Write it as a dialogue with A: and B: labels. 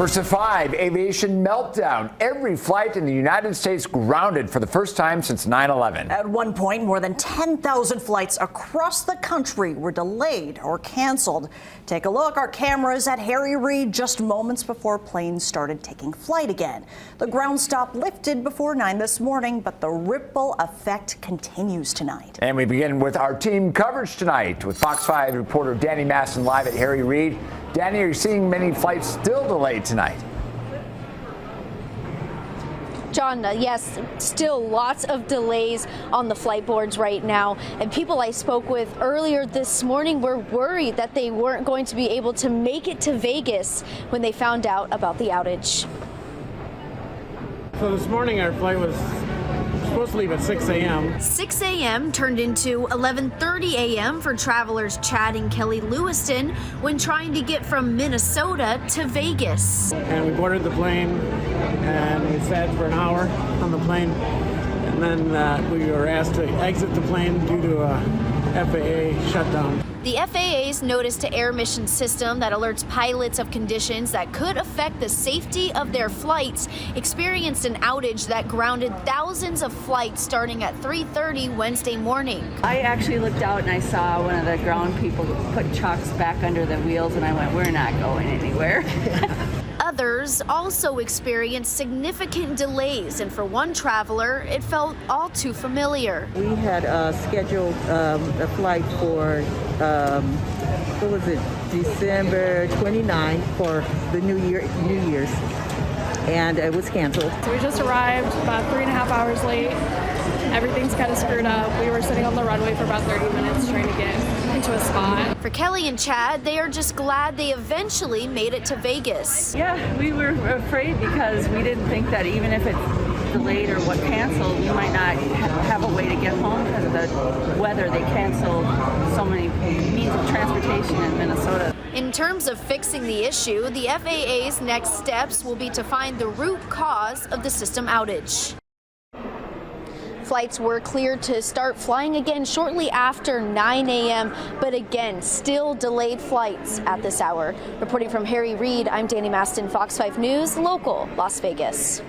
A: First at 5, aviation meltdown. Every flight in the United States grounded for the first time since 9/11.
B: At one point, more than 10,000 flights across the country were delayed or canceled. Take a look. Our cameras at Harry Reid just moments before planes started taking flight again. The ground stop lifted before 9 this morning, but the ripple effect continues tonight.
A: And we begin with our team coverage tonight with Fox 5 reporter Danny Masson live at Harry Reid. Danny, are you seeing many flights still delayed tonight?
C: John, yes, still lots of delays on the flight boards right now. And people I spoke with earlier this morning were worried that they weren't going to be able to make it to Vegas when they found out about the outage.
D: So this morning our flight was supposed to leave at 6 a.m.
C: 6 a.m. turned into 11:30 a.m. for travelers Chad and Kelly Lewiston when trying to get from Minnesota to Vegas.
D: And we boarded the plane and we sat for an hour on the plane. And then we were asked to exit the plane due to a FAA shutdown.
C: The FAA's notice-to-air mission system that alerts pilots of conditions that could affect the safety of their flights experienced an outage that grounded thousands of flights starting at 3:30 Wednesday morning.
E: I actually looked out and I saw one of the ground people put chocks back under the wheels, and I went, we're not going anywhere.
C: Others also experienced significant delays, and for one traveler, it felt all too familiar.
F: We had scheduled a flight for, what was it, December 29th for the New Year's, and it was canceled.
G: So we just arrived about 3.5 hours late. Everything's kind of screwed up. We were sitting on the runway for about 30 minutes trying to get into a spot.
C: For Kelly and Chad, they are just glad they eventually made it to Vegas.
E: Yeah, we were afraid because we didn't think that even if it's delayed or what canceled, we might not have a way to get home because of the weather. They canceled so many means of transportation in Minnesota.
C: In terms of fixing the issue, the FAA's next steps will be to find the root cause of the system outage. Flights were cleared to start flying again shortly after 9 a.m., but again, still delayed flights at this hour. Reporting from Harry Reid, I'm Danny Maston, Fox 5 News, local Las Vegas.